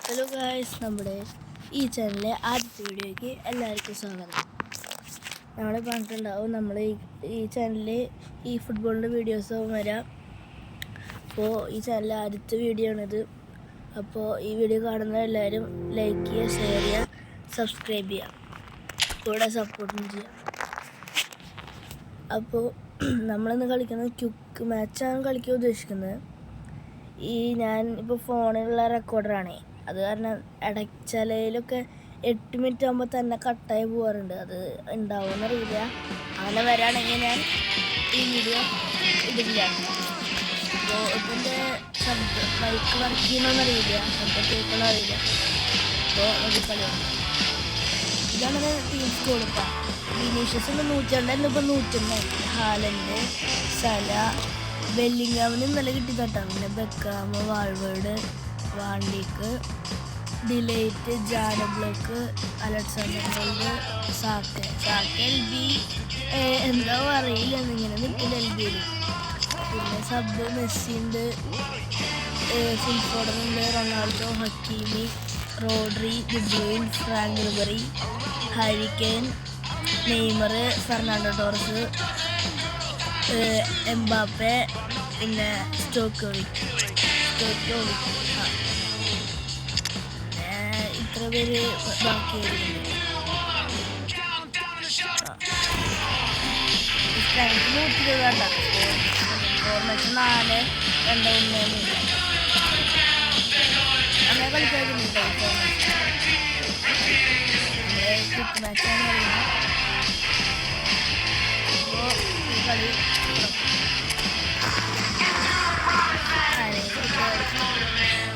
Hello guys, നമ്മുടെ ഈ ചാനലിലെ ആദ്യത്തെ വീഡിയോയ്ക്ക് എല്ലാവർക്കും സ്വാഗതം. നമ്മളെ പറഞ്ഞിട്ടുണ്ടാവും നമ്മൾ ഈ ചാനലിൽ ഈ ഫുട്ബോളിൻ്റെ വീഡിയോസും വരാം. അപ്പോൾ ഈ ചാനലിലെ ആദ്യത്തെ വീഡിയോ ആണിത്. അപ്പോൾ ഈ വീഡിയോ കാണുന്ന എല്ലാവരും ലൈക്ക് ചെയ്യുക, ഷെയർ ചെയ്യുക, സബ്സ്ക്രൈബ് ചെയ്യുക, കൂടെ സപ്പോർട്ടും ചെയ്യുക. അപ്പോൾ നമ്മളിന്ന് കളിക്കുന്നത് ക്വിക്ക് മാച്ചാണ് കളിക്കാൻ ഉദ്ദേശിക്കുന്നത്. ഞാൻ ഇപ്പോൾ ഫോണിലുള്ള റെക്കോർഡറാണേ, അത് കാരണം ഇടയ്ക്കലയിലൊക്കെ 8 മിനിറ്റ് ആകുമ്പോൾ തന്നെ കട്ടായി പോകാറുണ്ട്. അത് ഉണ്ടാവുമെന്നറിയില്ല. അങ്ങനെ വരാണെങ്കിൽ ഞാൻ ഈ വീഡിയോ ഇടില്ല. അപ്പോൾ ഇപ്പം എൻ്റെ ശബ്ദം മൈക്ക് വർക്ക് ചെയ്യണമെന്നറിയില്ല, ശബ്ദം കേൾക്കണമെന്നറിയില്ല. അപ്പോൾ നമുക്ക് കളിയാണ്. ഇതാണ് ടീം സ്കോർ. ഇപ്പം വിനീഷ്യസിന് 102, ഇപ്പം 101. ഹാലൻഡ്, സല, ബെല്ലിംഗാമിന് ഇന്നലെ കിട്ടി തട്ടാം. പിന്നെ Beckham, Valverde, Van Dijk, de Ligt, Jan Oblak, Alexander, Saka LB എന്താ അറിയില്ല, എന്നിങ്ങനെ നിൽക്കില്ല LBയിൽ. പിന്നെ സബ് മെസ്സിയുണ്ട്, ഫിൽഫോർഡനുണ്ട്, Ronaldo, Hakimi, Rodri, De Bruyne, Franck Ribery, Harry Kane, Neymar, Fernando Torres, Mbappe, പിന്നെ സ്റ്റോക്കോവിക്. ഇത്ര പേര് ബാക്കിയായിരുന്നു. സ്ട്രെങ്ത് 120 ഫോർമേഷൻ 4-2-1 അങ്ങനെ കളിക്കാറുണ്ട്. ക്വിക്ക് മാച്ചാണ് കളിക്കുന്നത്. അപ്പോൾ ഈ കളി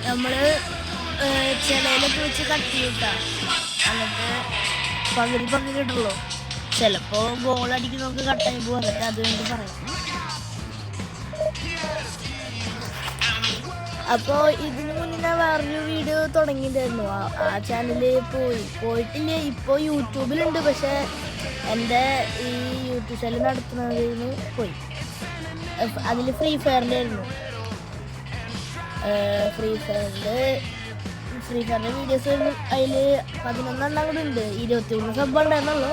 നമ്മൾ ചിലയിലൊക്കെ വെച്ച് കട്ട് ചെയ്തിട്ടാ, എന്നിട്ട് പകുതി ഇടുള്ളൂ. ചിലപ്പോൾ ഗോൾ അടിക്കുന്നവർക്ക് കട്ടായി പോകും, എന്നിട്ട് അതുകൊണ്ട് പറയാം. അപ്പോൾ ഇതിന് മുന്നേ വേറൊരു വീഡിയോ തുടങ്ങിയിട്ടുണ്ടായിരുന്നു. ആ ചാനലിൽ പോയിട്ടില്ല. ഇപ്പോൾ യൂട്യൂബിലുണ്ട്, പക്ഷേ എൻ്റെ ഈ യൂട്യൂബ് ചാനൽ നടത്തുന്നതിന് പോയി. അതിൽ ഫ്രീ ഫയറിൻ്റെ ആയിരുന്നു. ഫ്രീ ഫയറിൻ്റെ വീഡിയോസ് അതിൽ 11 കൂടെ ഉണ്ട്. 21 സബ് ഉണ്ടായിരുന്നുള്ളൂ.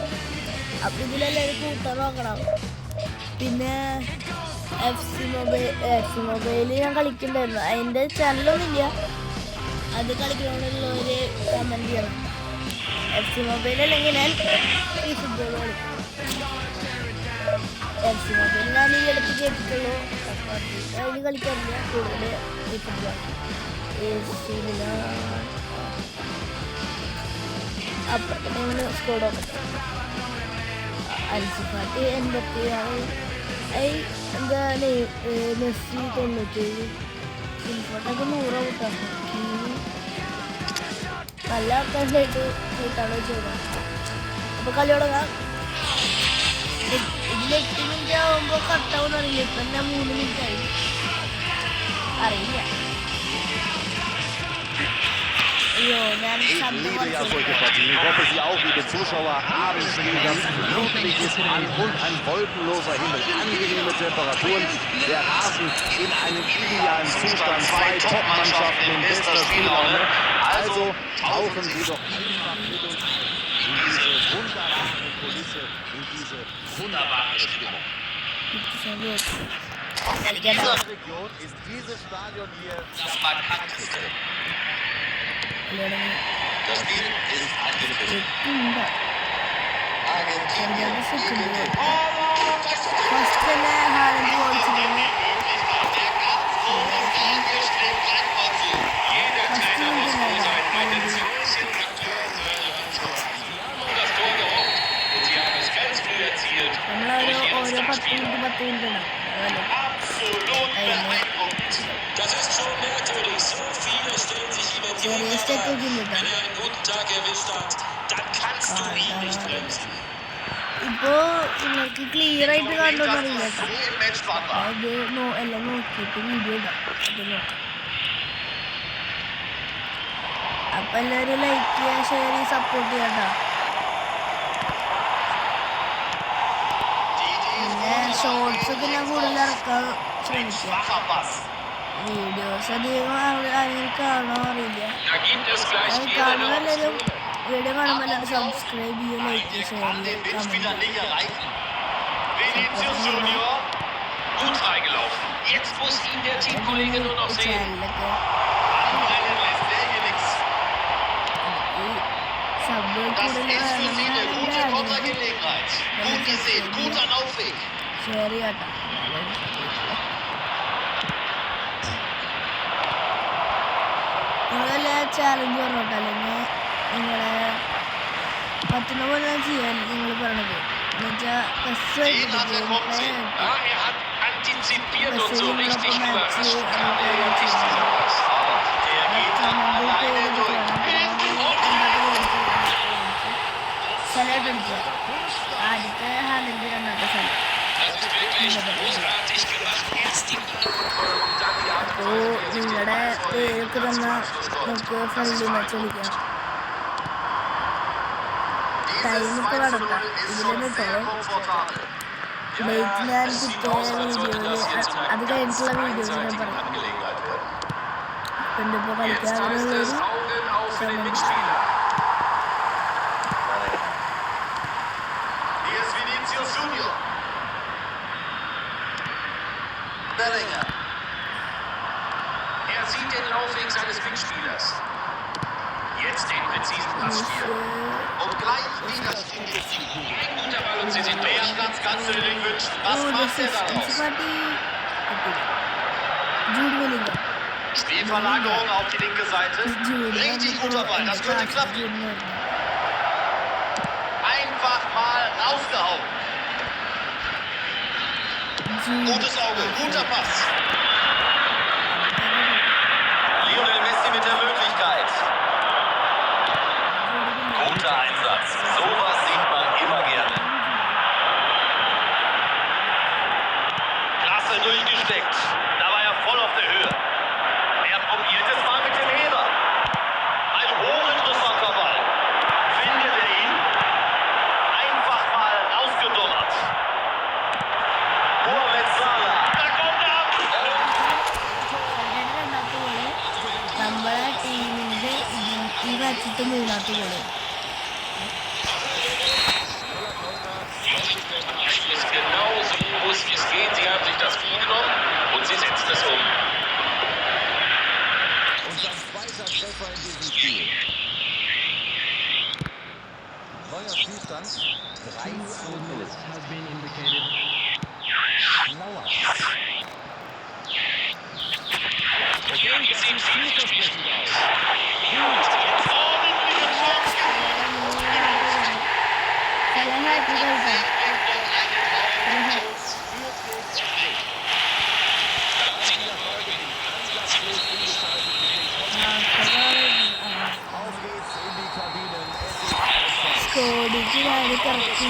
അപ്പോൾ ഇതിലെല്ലാവരും കൂട്ടാൻ നോക്കണം. പിന്നെ FC മൊബൈൽ ഞാൻ കളിക്കുന്നുണ്ടായിരുന്നു. അതിൻ്റെ ചാനലൊന്നുമില്ല, അത് കളിക്കണമെന്നുള്ളവർ കമൻറ്റ് ചെയ്യണം. FC മൊബൈൽ അല്ലെങ്കിൽ ഞാൻ ഈ ഫുട്ബോൾ കളിക്കും. FC മൊബൈൽ ഞാൻ ഈ അടുത്ത് കേട്ടിട്ടുള്ളൂ, അതിൽ കളിക്കാറില്ല. കൂടുതൽ ഈ ഫുട്ബോൾ അപ്പുറത്തെ ടൈമിൽ സ്കോർ നോക്കട്ടെ. അൽസിഫാട്ടി 86, എന്താ മെസ്സി 97, ഫിൽഫോട്ടൊക്കെ 100 കൂട്ടാം. നല്ല ആൾക്കാരായിട്ട് കൂട്ടാണ് ചെയ്തത്. അപ്പോൾ കളി തുടങ്ങാം. ഇതിൽ 8 മിനിറ്റ് ആകുമ്പോൾ കട്ടാവുമെന്ന് അറിയില്ല. ഇപ്പം ഞാൻ 3 മിനിറ്റ് ആയി, അറിയില്ല. Ja, solche Partien. Ich hoffe, Sie auch, liebe Zuschauer, haben Sie das Blutlicht an und ein wolkenloser Himmel, angenehme Temperaturen, der Rasen in einem idealen Zustand, 2 Top-Mannschaften in bester Spiellaune. Also tauchen Sie doch einfach mit uns in diese wunderbare Kulisse, in diese wunderbare Stimmung. In dieser Region ist dieses Stadion hier das markanteste. Das Spiel ist angefangen. Argentinien gegen den absolut beeindruckend. Das ist schon merkwürdig. So viele stellen sich ihm entgegen. Wenn er einen guten Tag erwischt hat, dann kannst du ihn nicht bremsen. ഇപ്പോൾ നിങ്ങൾക്ക് clear ആയിട്ട് കണ്ടോന്നറിയില്ല കേട്ടോ. അത് എല്ലാം നോക്കിയിട്ട് video ഇടാം, അത് നോക്കാം. അപ്പം എല്ലാവരും ലൈക്ക് ചെയ്യുക, ഷെയർ ചെയ്യുക, സപ്പോർട്ട് ചെയ്യാം കേട്ടോ. പിന്നെ ഷോർട്സ് ഒക്കെ ഞാൻ കൂടുതൽ ഇറക്കാൻ ശ്രമിക്കാം. വീഡിയോസ് അധികം ആരെങ്കിലും കാണാൻ അറിയില്ല. Da gibt es gleich അത് Ehre കാണുമെല്ലാവരും വീഡിയോ കാണുമ്പോൾ എല്ലാവരും സബ്സ്ക്രൈബ് ചെയ്യുക, like Den share kann den Mitspieler comment nicht erreichen. Vinicius Junior. gut freigelaufen. Jetzt muss ihn der Teamkollege nur noch sehen. ചാനലൊക്കെ Anbrennen lässt der hier nichts. ഈ sub Das കൂടുതൽ ist für sie eine gute വേണമെന്നാണ് Kontergelegenheit. Gut gesehen, guter Laufweg. Share ചെയ്യാട്ടോ. നിങ്ങളെല്ലാ challenge പറഞ്ഞോട്ടോ, അല്ലെങ്കിൽ നിങ്ങളെ പറ്റുന്ന പോലെ ഞാൻ ചെയ്യാൻ നിങ്ങൾ പറഞ്ഞത് എന്നുവെച്ചാൽ Den hat er kommen sehen. Ja, er hat antizipiert und so richtig überrascht kam er ja nicht dieser Pass. Der geht da alleine durch. സ്ഥലമായിട്ട് അടിക്കുക. ആദ്യത്തെ ഹാലൻഡ്, രണ്ടാമത്തെ സ്ഥലം. Das ist wirklich großartig gemacht. Erst die und dann die അപ്പോൾ നിങ്ങളുടെ പേരൊക്കെ തന്നാൽ നമുക്ക് friendly match കളിക്കാം. ടൈം ഇപ്പോൾ കടക്കാം. ഇതിലെന്നെ ഇട്ടോളൂ. ഡേറ്റ് ഞാൻ കിട്ടിയ വീഡിയോയിൽ അത് കഴിഞ്ഞിട്ടുള്ള വീഡിയോയിൽ ഞാൻ പറയാം. പിന്നെ ഇപ്പോൾ കളിക്കാനുള്ളൊരു Augen auf den Mitspieler. Hier ist Vinicius Junior. Bellinger. Er sieht den Laufweg seines Mitspielers. Jetzt den präzisen Passspiel. Und gleich wieder steht es. Ein guter Ball und sie sind Mehr durch. Platz kannst du dir nicht wünschen. Was macht er daraus? Jude വെല്ലിംഗം. Spielverlagerung auf die linke Seite. Richtig guter Ball, das könnte klappen. Einfach mal rausgehauen. Gutes Auge, guter Pass. Lionel Messi mit der Möglichkeit. Guter Einsatz. Sowas sieht man immer gerne. Klasse durchgesteckt. Da war er voll auf der Höhe. Er probiert es mal mit dem Heber. Ein hochinteressanter Ball. Findet er ihn? Einfach mal rausgedonnert. Mohamed Salah. Da kommt er ab. രണ്ടാമത്തെ goal നമ്മളെ ടീമിന്റെ ഈ മാച്ചിട്ട് മൂന്നാമത്തെ goal. Abschluss genau so muss es gehen. Sie haben sich das vorgenommen und sie setzen es um. Und sein zweiter Treffer in diesem Spiel. Neuer Spielstand 3:0. Lauer. Hier sieht vielversprechend aus. സ്ഥലമായിട്ട് കളിക്കാം. Auf geht's in die Kabinen. Es ist സ്കോഡിക്ക് ഞാൻ correct